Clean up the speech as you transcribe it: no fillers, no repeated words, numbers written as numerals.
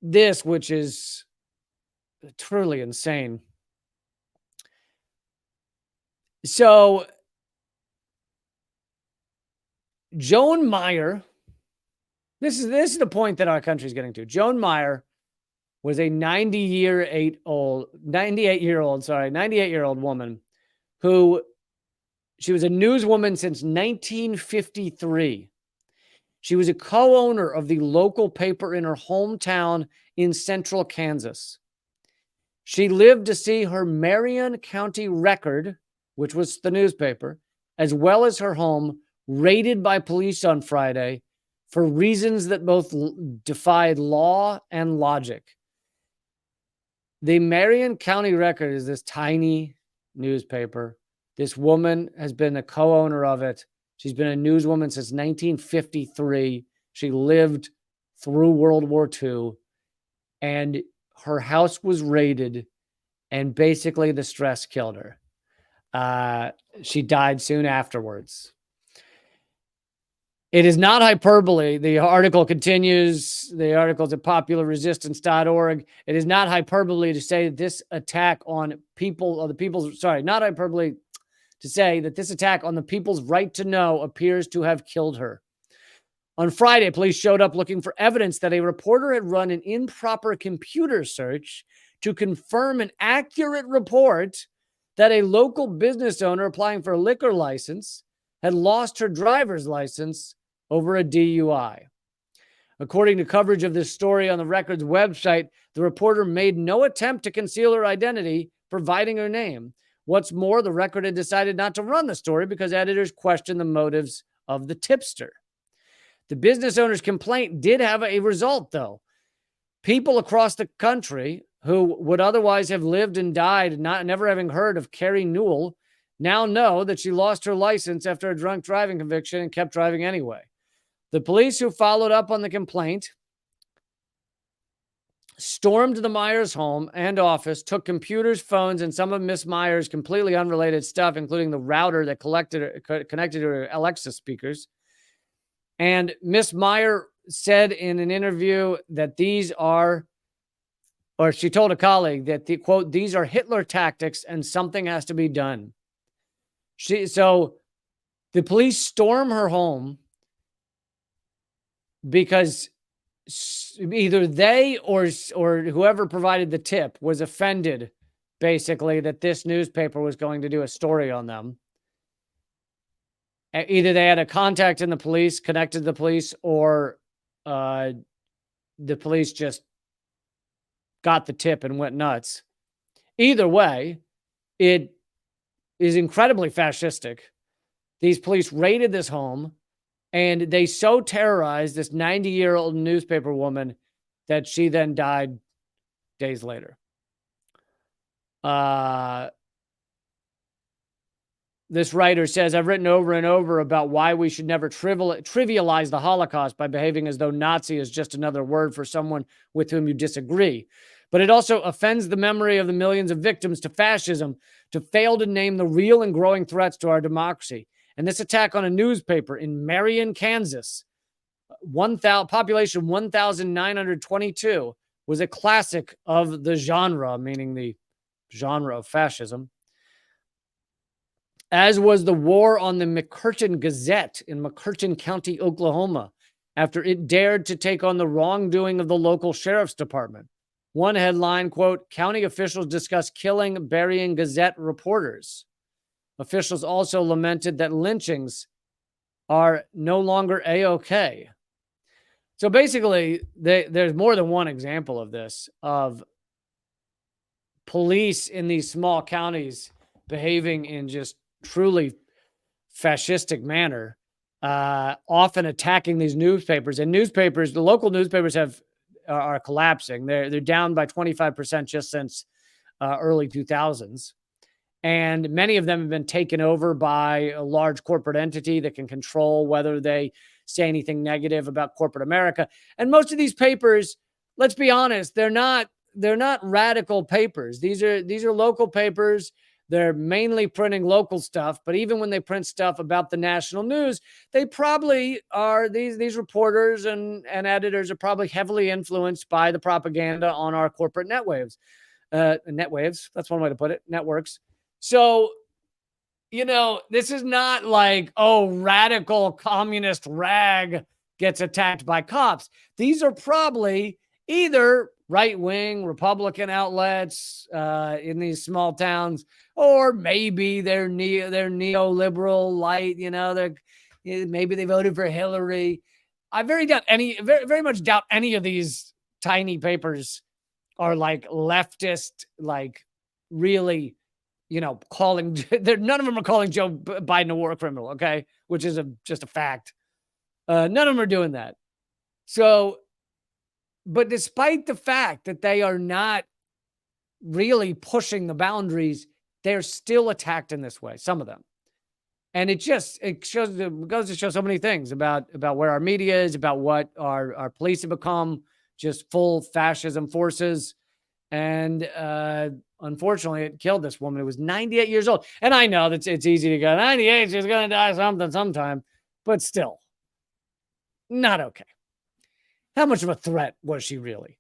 this, which is truly insane. So Joan Meyer, this is the point that our country is getting to. Joan Meyer was a 98-year-old woman who she was a newswoman since 1953. She was a co-owner of the local paper in her hometown in central Kansas. She lived to see her Marion County Record, which was the newspaper, as well as her home, raided by police on Friday for reasons that both defied law and logic. The Marion County Record is this tiny newspaper. This woman has been a co-owner of it. She's been a newswoman since 1953. She lived through World War II, and her house was raided, and basically the stress killed her. She died soon afterwards. It is not hyperbole. The article continues. The article is at popularresistance.org. It is not hyperbole to say that this attack on not hyperbole to say that this attack on the people's right to know appears to have killed her. On Friday, police showed up looking for evidence that a reporter had run an improper computer search to confirm an accurate report that a local business owner applying for a liquor license had lost her driver's license over a DUI. According to coverage of this story on the Record's website, the reporter made no attempt to conceal her identity, providing her name. What's more, the Record had decided not to run the story because editors questioned the motives of the tipster. The business owner's complaint did have a result, though. People across the country who would otherwise have lived and died never having heard of Carrie Newell now know that she lost her license after a drunk driving conviction and kept driving anyway. The police who followed up on the complaint stormed the Myers home and office, took computers, phones, and some of Miss Myers' completely unrelated stuff, including the router that connected to her Alexa speakers. And Miss Meyer said in an interview that she told a colleague that quote, these are Hitler tactics and something has to be done. So the police storm her home because either they or whoever provided the tip was offended, basically, that this newspaper was going to do a story on them. Either they had a contact in the police, connected to the police, or the police just got the tip and went nuts. Either way, it is incredibly fascistic. These police raided this home, and they so terrorized this 90-year-old newspaper woman that she then died days later. This writer says, I've written over and over about why we should never trivialize the Holocaust by behaving as though Nazi is just another word for someone with whom you disagree. But it also offends the memory of the millions of victims to fascism to fail to name the real and growing threats to our democracy. And this attack on a newspaper in Marion, Kansas, population 1,922, was a classic of the genre, meaning the genre of fascism. As was the war on the McCurtain Gazette in McCurtain County, Oklahoma, after it dared to take on the wrongdoing of the local sheriff's department. One headline, quote, county officials discuss killing, burying Gazette reporters. Officials also lamented that lynchings are no longer A-OK. So basically, there's more than one example of this, of police in these small counties behaving in just truly fascistic manner, often attacking these newspapers. And newspapers, the local newspapers are collapsing. They're down by 25% just since early 2000s. And many of them have been taken over by a large corporate entity that can control whether they say anything negative about corporate America. And most of these papers, let's be honest, they're not radical papers. These are local papers They're mainly printing local stuff, but even when they print stuff about the national news, they probably are these reporters and editors are probably heavily influenced by the propaganda on our corporate netwaves. Netwaves, that's one way to put it, networks. So, this is not like, oh, radical communist rag gets attacked by cops. These are probably either right-wing Republican outlets in these small towns, or maybe they're neoliberal light. Maybe they voted for Hillary. I very much doubt any of these tiny papers are like leftist, like really, calling. None of them are calling Joe Biden a war criminal. Okay, which is just a fact. None of them are doing that. So, but despite the fact that they are not really pushing the boundaries, they're still attacked in this way. Some of them, and it goes to show so many things about where our media is, about what our police have become, just full fascism forces. And unfortunately, it killed this woman who was 98 years old. And I know that it's easy to go, 98, she's going to die sometime, but still, not okay. How much of a threat was she really?